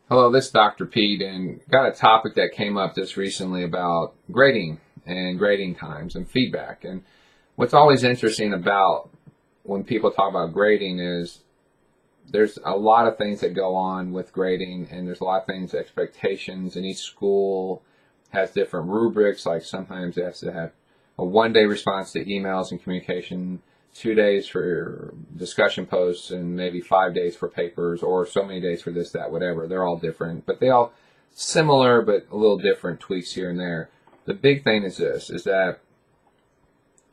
Hello, this is Dr. Pete, and got a topic that came up just recently about grading and grading times and feedback. And what's always interesting about when people talk about grading is there's a lot of things that go on with grading, and there's a lot of things, expectations, and each school has different rubrics. Like sometimes it has to have a 1 day response to emails and communication, 2 days for discussion posts, and maybe 5 days for papers, or so many days for this, that, whatever. They're all different, but they all similar, but a little different tweaks here and there. The big thing is this, is that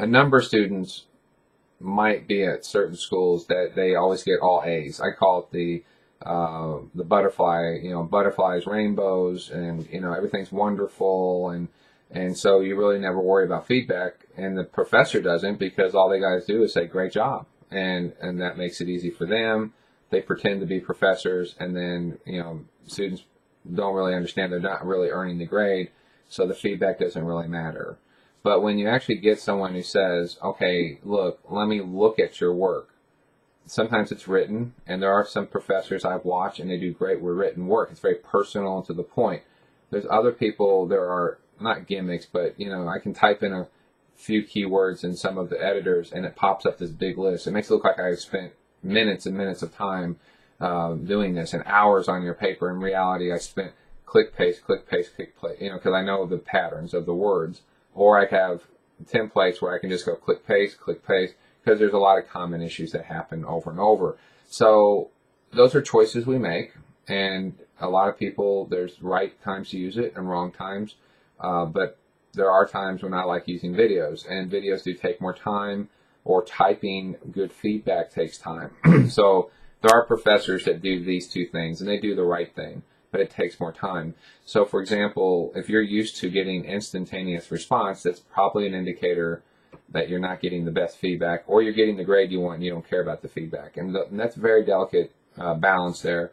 a number of students might be at certain schools that they always get all A's. I call it the butterfly, butterflies, rainbows, and everything's wonderful, and so you really never worry about feedback, and the professor doesn't, because all they guys do is say great job, and that makes it easy for them. They pretend to be professors, and then students don't really understand they're not really earning the grade, so the feedback doesn't really matter. But when you actually get someone who says, okay, look, let me look at your work. Sometimes it's written, and there are some professors I've watched, and they do great with written work. It's very personal and to the point. There's other people, there are not gimmicks, but, I can type in a few keywords in some of the editors, and it pops up this big list. It makes it look like I spent minutes and minutes of time doing this, and hours on your paper. In reality, I spent click, paste, click, paste, click, play, because I know the patterns of the words. Or I have templates where I can just go click, paste, because there's a lot of common issues that happen over and over. So those are choices we make, and a lot of people, there's right times to use it and wrong times, but there are times when I like using videos, and videos do take more time, or typing good feedback takes time. So there are professors that do these two things, and they do the right thing, but it takes more time. So, for example, if you're used to getting instantaneous response, that's probably an indicator that you're not getting the best feedback, or you're getting the grade you want and you don't care about the feedback. And that's a very delicate balance there.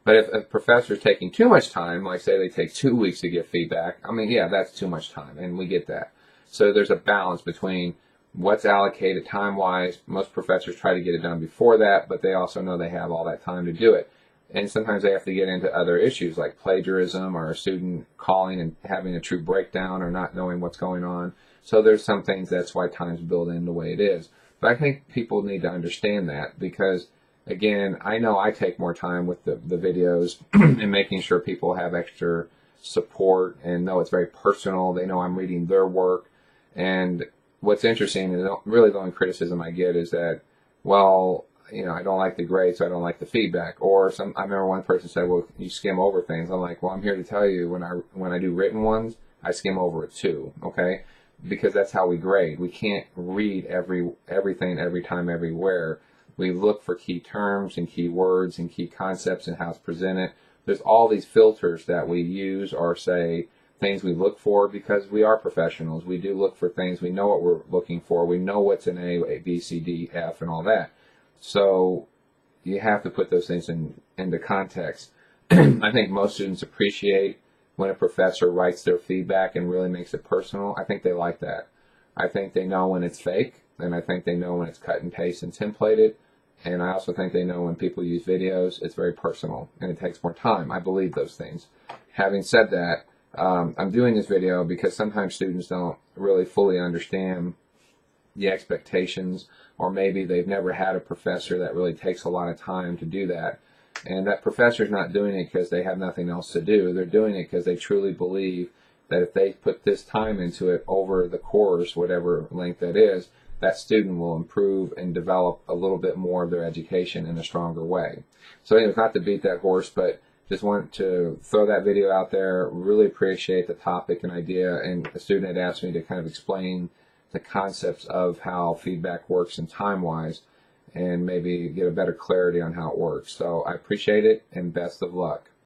But if a professor is taking too much time, like say they take 2 weeks to get feedback, yeah, that's too much time, and we get that. So there's a balance between what's allocated time-wise. Most professors try to get it done before that, but they also know they have all that time to do it. And sometimes they have to get into other issues like plagiarism, or a student calling and having a true breakdown, or not knowing what's going on. So there's some things, that's why time's built in the way it is. But I think people need to understand that, because, again, I know I take more time with the videos and making sure people have extra support and know it's very personal. They know I'm reading their work. And what's interesting is really the only criticism I get is that, well, I don't like the grade, so I don't like the feedback. Or I remember one person said, well, you skim over things. I'm like, well, I'm here to tell you, when I do written ones, I skim over it too, okay? Because that's how we grade. We can't read everything every time, everywhere. We look for key terms and key words and key concepts and how it's presented. There's all these filters that we use, or say things we look for, because we are professionals. We do look for things. We know what we're looking for. We know what's in A, B, C, D, F, and all that. So you have to put those things into context. I think most students appreciate when a professor writes their feedback and really makes it personal. I think they like that. I think they know when it's fake, and I think they know when it's cut and paste and templated. And I also think they know when people use videos, it's very personal and it takes more time. I believe those things. Having said that, I'm doing this video because sometimes students don't really fully understand the expectations, or maybe they've never had a professor that really takes a lot of time to do that. And that professor's not doing it because they have nothing else to do. They're doing it because they truly believe that if they put this time into it over the course, whatever length that is, that student will improve and develop a little bit more of their education in a stronger way. So anyways, not to beat that horse, but just want to throw that video out there. Really appreciate the topic and idea. And a student had asked me to kind of explain the concepts of how feedback works and time-wise, and maybe get a better clarity on how it works. So I appreciate it, and best of luck.